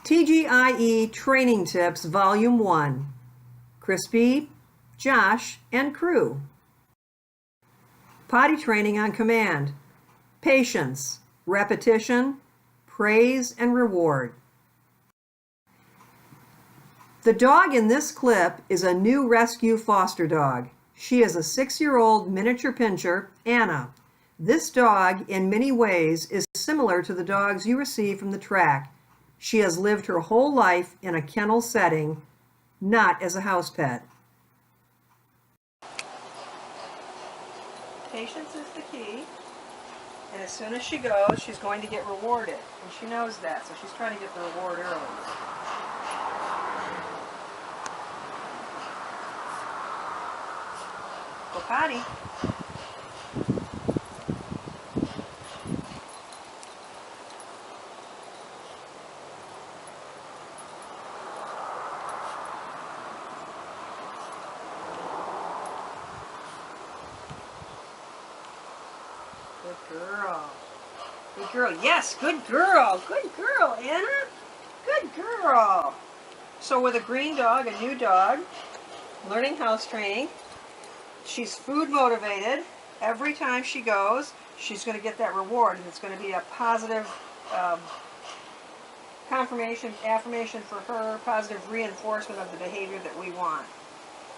TGIE Training Tips Volume 1. Crispy, Josh, and crew. Potty training on command. Patience, repetition, praise, and reward. The dog in this clip is a new rescue foster dog. She is a 6-year-old miniature pinscher, Anna. This dog, in many ways, is similar to the dogs you receive from the track. She has lived her whole life in a kennel setting, not as a house pet. Patience is the key, and as soon as she goes, she's going to get rewarded, and she knows that, so she's trying to get the reward early. Go potty. Good girl. Good girl. Yes, good girl. Good girl, Anna. Good girl. So with a green dog, a new dog, learning house training, she's food motivated. Every time she goes, she's going to get that reward, and it's going to be a positive affirmation for her, positive reinforcement of the behavior that we want.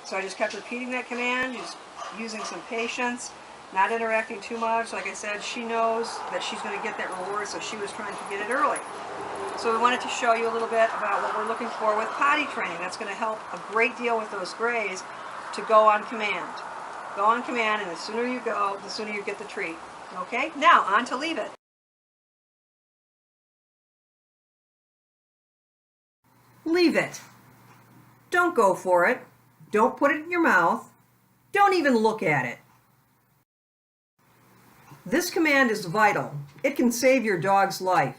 So I just kept repeating that command, just using some patience, not interacting too much. Like I said, she knows that she's going to get that reward, so she was trying to get it early. So we wanted to show you a little bit about what we're looking for with potty training. That's going to help a great deal with those grays to go on command. Go on command, and the sooner you go, the sooner you get the treat. Okay? Now, on to leave it. Leave it. Don't go for it. Don't put it in your mouth. Don't even look at it. This command is vital. It can save your dog's life.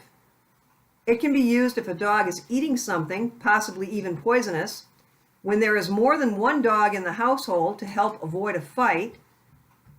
It can be used if a dog is eating something, possibly even poisonous, when there is more than one dog in the household to help avoid a fight,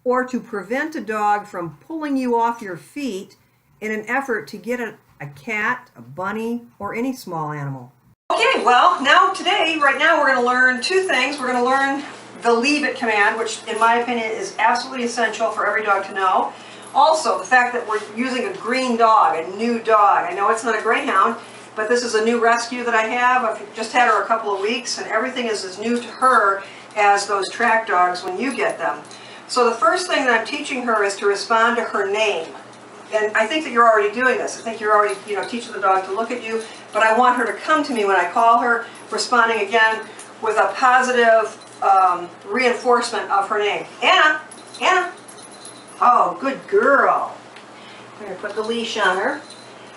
or to prevent a dog from pulling you off your feet in an effort to get a cat, a bunny, or any small animal. Okay, well, right now we're going to learn two things. We're going to learn the leave it command, which in my opinion is absolutely essential for every dog to know. Also, the fact that we're using a green dog, a new dog. I know it's not a Greyhound, but this is a new rescue that I have. I've just had her a couple of weeks, and everything is as new to her as those track dogs when you get them. So the first thing that I'm teaching her is to respond to her name. And I think that you're already doing this. I think you're already, teaching the dog to look at you, but I want her to come to me when I call her, responding again with a positive reinforcement of her name. Anna! Anna! Oh, good girl. I'm going to put the leash on her.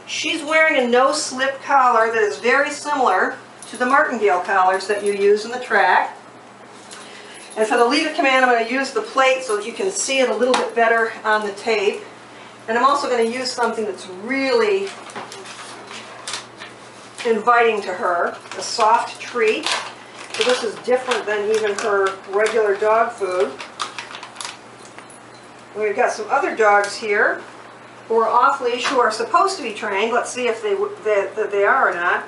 She's wearing a no-slip collar that is very similar to the martingale collars that you use in the track. And for the leave it command, I'm going to use the plate so that you can see it a little bit better on the tape. And I'm also going to use something that's really inviting to her, a soft treat. So this is different than even her regular dog food. And we've got some other dogs here who are off-leash, who are supposed to be trained. Let's see if they are or not.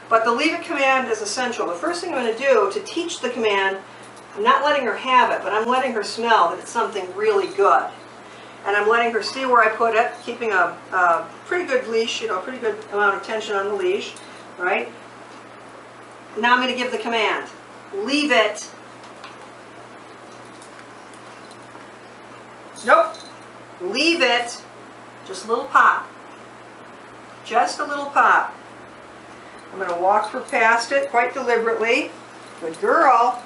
But the leave it command is essential. The first thing I'm going to do to teach the command, I'm not letting her have it, but I'm letting her smell that it's something really good. And I'm letting her see where I put it, keeping a pretty good leash, pretty good amount of tension on the leash, right? Now I'm going to give the command. Leave it. Nope. Leave it. Just a little pop. Just a little pop. I'm going to walk her past it quite deliberately. Good girl.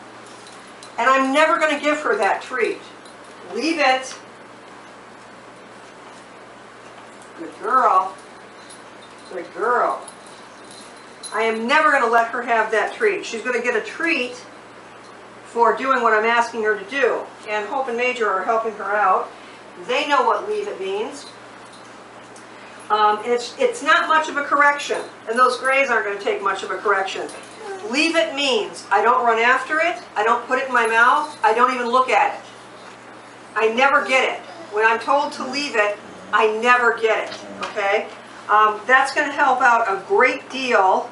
And I'm never going to give her that treat. Leave it. Good girl. Good girl. I am never going to let her have that treat. She's going to get a treat for doing what I'm asking her to do. And Hope and Major are helping her out. They know what leave it means. It's not much of a correction. And those grays aren't going to take much of a correction. Leave it means I don't run after it. I don't put it in my mouth. I don't even look at it. I never get it. When I'm told to leave it, I never get it. Okay? That's going to help out a great deal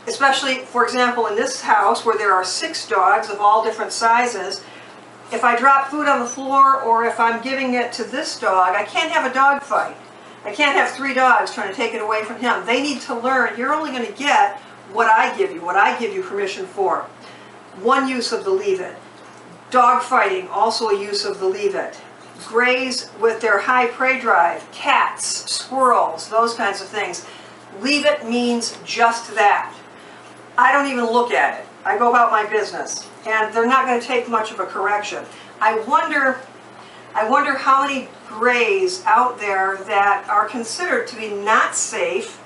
especially, for example, in this house where there are 6 dogs of all different sizes. If I drop food on the floor or if I'm giving it to this dog, I can't have a dog fight. I can't have 3 dogs trying to take it away from him. They need to learn you're only going to get what I give you permission for. One use of the leave it. Dog fighting, also a use of the leave it. Greys with their high prey drive, cats, squirrels, those kinds of things. Leave it means just that. I don't even look at it. I go about my business, and they're not going to take much of a correction. I wonder how many greys out there that are considered to be not safe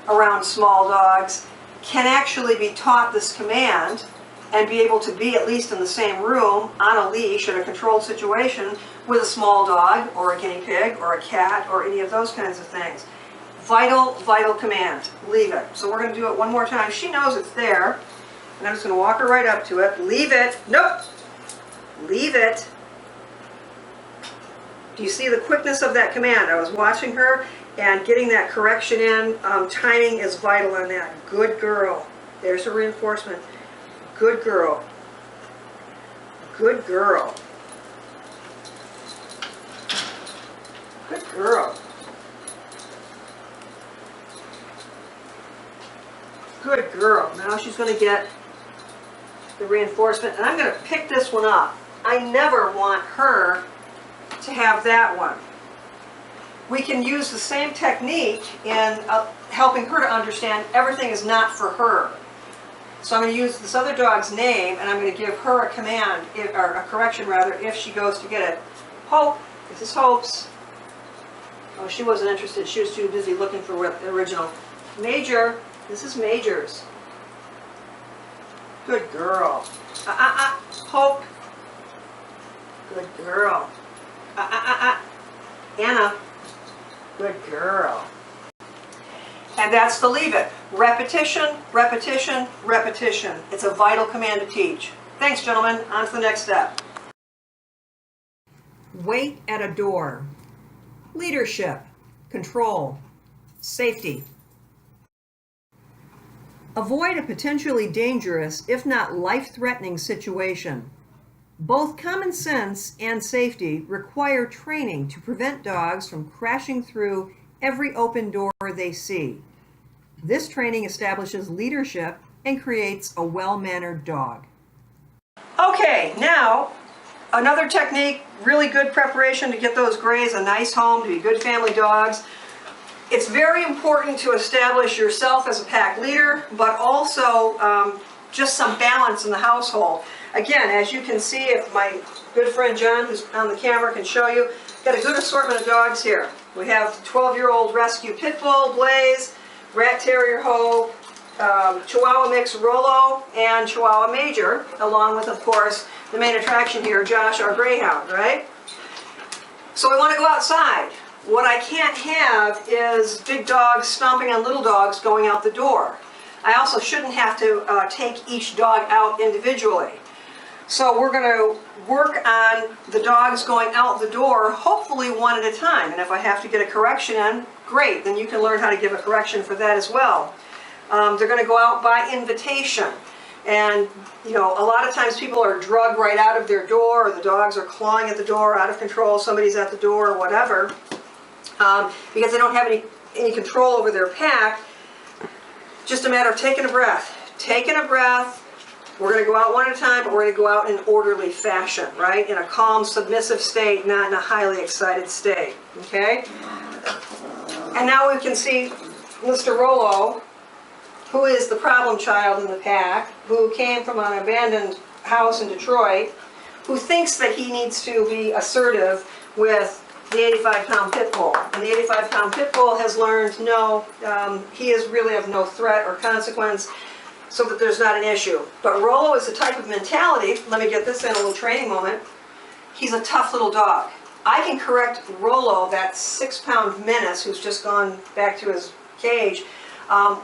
around small dogs can actually be taught this command and be able to be at least in the same room on a leash in a controlled situation with a small dog or a guinea pig or a cat or any of those kinds of things. Vital, vital command. Leave it. So we're going to do it one more time. She knows it's there. And I'm just going to walk her right up to it. Leave it. Nope. Leave it. Do you see the quickness of that command? I was watching her and getting that correction in. Timing is vital on that. Good girl. There's her reinforcement. Good girl. Good girl. Good girl. Good girl. Now she's going to get the reinforcement, and I'm going to pick this one up. I never want her to have that one. We can use the same technique in helping her to understand everything is not for her. So I'm going to use this other dog's name, and I'm going to give her a command, or a correction rather, if she goes to get it. Hope. This is Hope's. Oh, she wasn't interested. She was too busy looking for the original. Major. This is Major's. Good girl. Hope. Good girl. Anna. Good girl. And that's the leave it. Repetition, repetition, repetition. It's a vital command to teach. Thanks, gentlemen. On to the next step. Wait at a door. Leadership, control, safety. Avoid a potentially dangerous, if not life-threatening situation. Both common sense and safety require training to prevent dogs from crashing through every open door they see. This training establishes leadership and creates a well-mannered dog. Okay, now another technique, really good preparation to get those Greys a nice home, to be good family dogs. It's very important to establish yourself as a pack leader, but also just some balance in the household. Again, as you can see, if my good friend John, who's on the camera, can show you, got a good assortment of dogs here. We have 12-year-old rescue pit bull, Blaze, rat terrier Hope, Chihuahua mix Rolo, and Chihuahua Major, along with, of course, the main attraction here, Josh, our Greyhound, right? So we want to go outside. What I can't have is big dogs stomping on little dogs going out the door. I also shouldn't have to take each dog out individually. So we're going to work on the dogs going out the door, hopefully one at a time. And if I have to get a correction in, great, then you can learn how to give a correction for that as well. They're going to go out by invitation. And, you know, a lot of times people are drugged right out of their door, or the dogs are clawing at the door, out of control, somebody's at the door or whatever, because they don't have any control over their pack. Just a matter of taking a breath. Taking a breath. We're going to go out one at a time, but we're going to go out in an orderly fashion, right? In a calm, submissive state, not in a highly excited state, okay? And now we can see Mr. Rolo, who is the problem child in the pack, who came from an abandoned house in Detroit, who thinks that he needs to be assertive with the 85-pound pit bull. And the 85-pound pit bull has learned, no, he is really of no threat or consequence, so that there's not an issue. But Rolo is the type of mentality, let me get this in a little training moment, he's a tough little dog. I can correct Rolo, that 6-pound menace who's just gone back to his cage,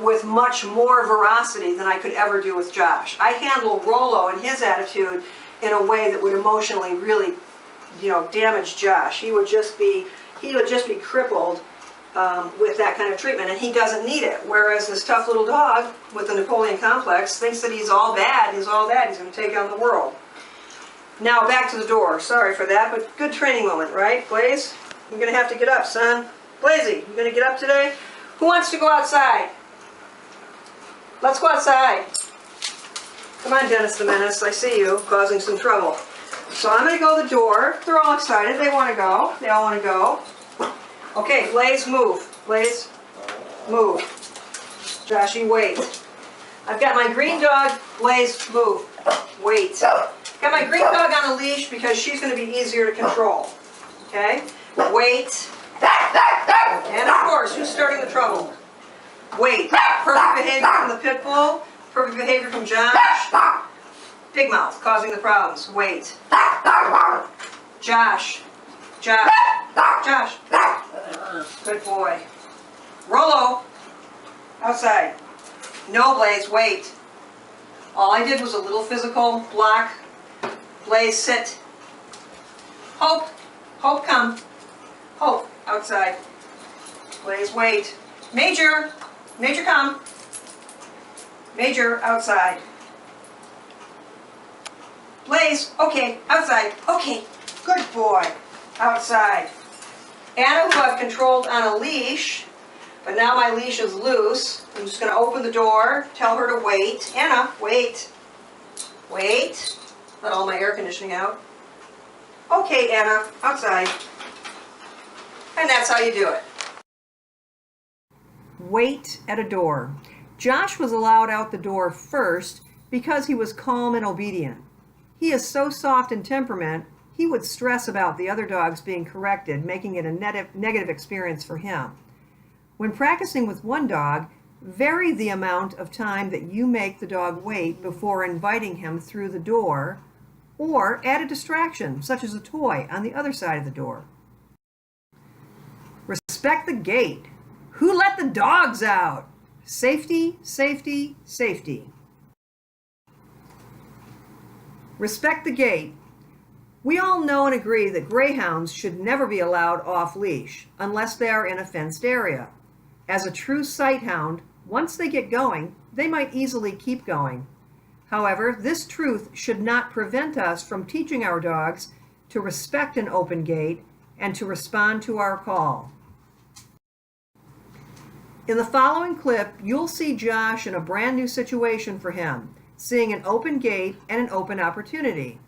with much more veracity than I could ever do with Josh. I handle Rolo and his attitude in a way that would emotionally really, you know, damage Josh. He would just be crippled with that kind of treatment, and he doesn't need it. Whereas this tough little dog with the Napoleon complex thinks that he's all bad, he's going to take on the world. Now back to the door. Sorry for that, but good training moment, right, Blaze? You're going to have to get up, son. Blazy, you going to get up today? Who wants to go outside? Let's go outside. Come on, Dennis the Menace, I see you causing some trouble. So I'm going to go to the door. They're all excited. They want to go. They all want to go. Okay, Blaze, move. Blaze, move. Joshy, wait. I've got my green dog. Blaze, move. Wait. Got my green dog on a leash because she's going to be easier to control. Okay? Wait. And of course, who's starting the trouble? Wait. Perfect behavior from the pit bull. Perfect behavior from Josh. Big mouth, causing the problems. Wait. Josh. Josh. Josh. Good boy. Rollo. Outside. No, Blaze, wait. All I did was a little physical block. Blaze, sit. Hope. Hope, come. Hope, outside. Blaze, wait. Major. Major, come. Major, outside. Blaze, okay, outside. Okay, good boy. Outside. Anna, who I've controlled on a leash, but now my leash is loose. I'm just going to open the door, tell her to wait. Anna, wait. Wait. Let all my air conditioning out. Okay, Anna, outside. And that's how you do it. Wait at a door. Josh was allowed out the door first because he was calm and obedient. He is so soft in temperament, he would stress about the other dogs being corrected, making it a negative experience for him. When practicing with one dog, vary the amount of time that you make the dog wait before inviting him through the door, or add a distraction, such as a toy, on the other side of the door. Respect the gate. Who let the dogs out? Safety, safety, safety. Respect the gate. We all know and agree that greyhounds should never be allowed off-leash unless they are in a fenced area. As a true sight hound, once they get going, they might easily keep going. However, this truth should not prevent us from teaching our dogs to respect an open gate and to respond to our call. In the following clip, you'll see Josh in a brand new situation for him, seeing an open gate and an open opportunity.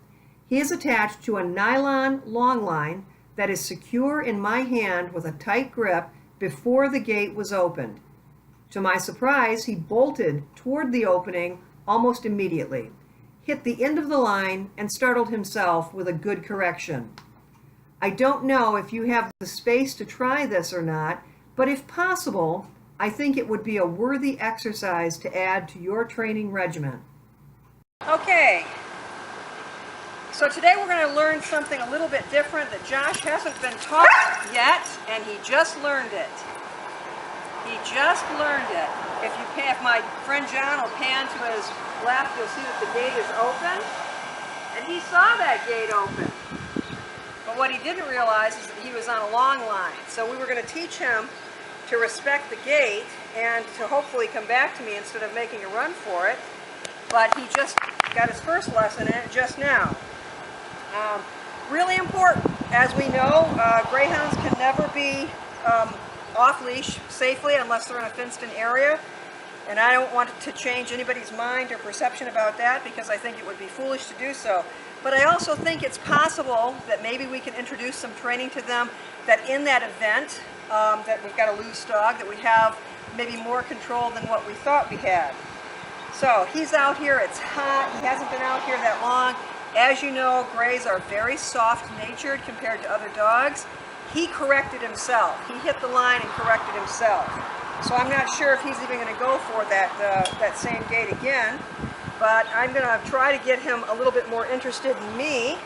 He is attached to a nylon long line that is secure in my hand with a tight grip before the gate was opened. To my surprise, he bolted toward the opening almost immediately, hit the end of the line, and startled himself with a good correction. I don't know if you have the space to try this or not, but if possible, I think it would be a worthy exercise to add to your training regimen. Okay, so today we're going to learn something a little bit different that Josh hasn't been taught yet, and he just learned it. He just learned it. If my friend John will pan to his left, you'll see that the gate is open, and he saw that gate open. But what he didn't realize is that he was on a long line. So we were going to teach him to respect the gate and to hopefully come back to me instead of making a run for it. But he just got his first lesson in it just now. Really important. As we know, greyhounds can never be off-leash safely unless they're in a fenced-in area. And I don't want to change anybody's mind or perception about that because I think it would be foolish to do so. But I also think it's possible that maybe we can introduce some training to them that in that event that we've got a loose dog, that we have maybe more control than what we thought we had. So he's out here, it's hot, he hasn't been out here that long. As you know, greys are very soft-natured compared to other dogs. He corrected himself. He hit the line and corrected himself. So I'm not sure if he's even going to go for that same gate again, but I'm going to try to get him a little bit more interested in me.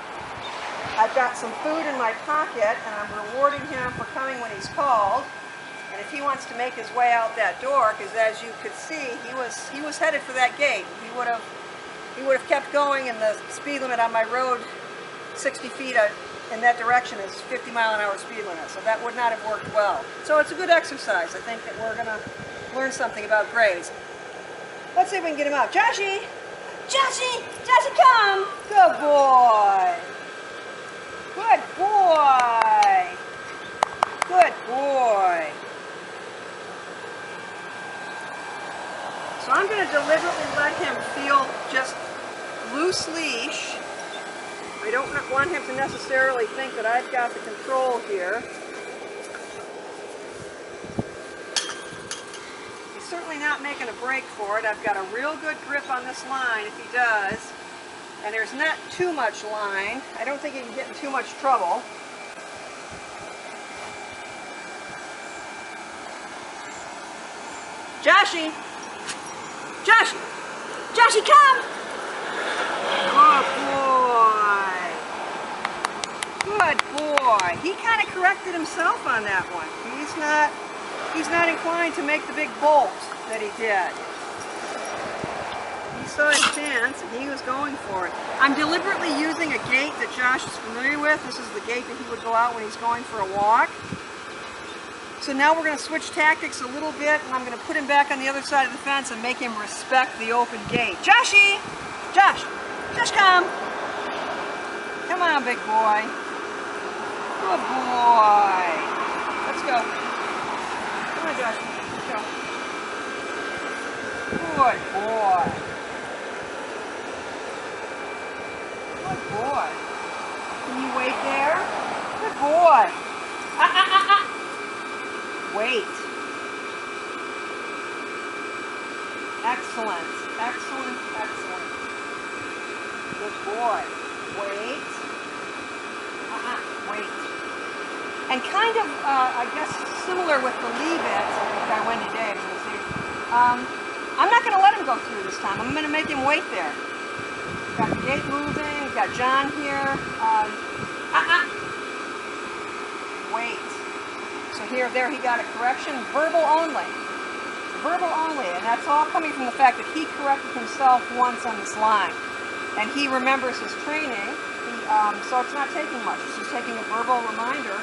I've got some food in my pocket, and I'm rewarding him for coming when he's called. And if he wants to make his way out that door, because as you could see, he was headed for that gate. He would have kept going, and the speed limit on my road, 60 feet in that direction is 50-mile-an-hour speed limit, so that would not have worked well. So it's a good exercise. I think that we're going to learn something about grays. Let's see if we can get him out. Joshy! Joshy! Joshy, come! Good boy! Good boy! Good boy! So I'm going to deliberately let him feel just loose leash. I don't want him to necessarily think that I've got the control here. He's certainly not making a break for it. I've got a real good grip on this line if he does. And there's not too much line. I don't think he can get in too much trouble. Joshy! Joshy! Joshy, come! Good boy! Good boy! He kind of corrected himself on that one. He's not inclined to make the big bolt that he did. He saw his chance and he was going for it. I'm deliberately using a gait that Josh is familiar with. This is the gait that he would go out when he's going for a walk. So now we're going to switch tactics a little bit, and I'm going to put him back on the other side of the fence and make him respect the open gate. Joshy! Josh! Josh, come! Come on, big boy. Good boy. Let's go. Come on, Josh. Let's go. Good boy. Good boy. Can you wait there? Good boy. Wait. Excellent. Excellent. Excellent. Good boy. Wait. Wait. And kind of, I guess, similar with the leave it, got Wendy Daves, you see. I'm not going to let him go through this time. I'm going to make him wait there. Got the gate moving. We've got John here. Wait. So there he got a correction, verbal only. Verbal only, and that's all coming from the fact that he corrected himself once on this line. And he remembers his training, so it's not taking much. It's just taking a verbal reminder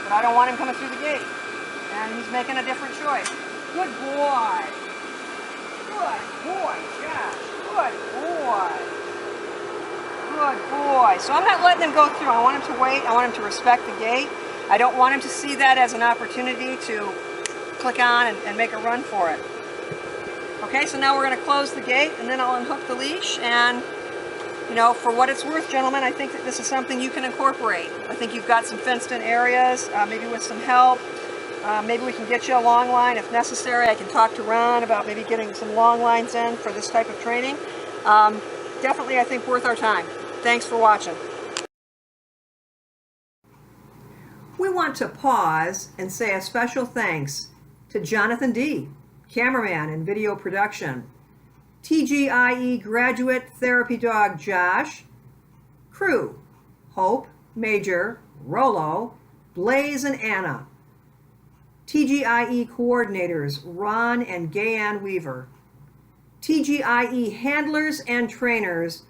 that I don't want him coming through the gate. And he's making a different choice. Good boy. Good boy, Josh. Good boy. Good boy. So I'm not letting him go through. I want him to wait. I want him to respect the gate. I don't want him to see that as an opportunity to click on and make a run for it. Okay, so now we're going to close the gate and then I'll unhook the leash, and you know, for what it's worth, gentlemen, I think that this is something you can incorporate. I think you've got some fenced-in areas, maybe with some help. Maybe we can get you a long line if necessary. I can talk to Ron about maybe getting some long lines in for this type of training. Definitely, I think, worth our time. Thanks for watching. We want to pause and say a special thanks to Jonathan D., cameraman and video production, TGIE graduate therapy dog Josh, crew, Hope, Major, Rollo, Blaze and Anna, TGIE coordinators Ron and Gayanne Weaver, TGIE handlers and trainers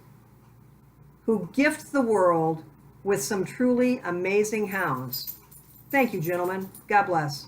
who gift the world with some truly amazing hounds. Thank you, gentlemen. God bless.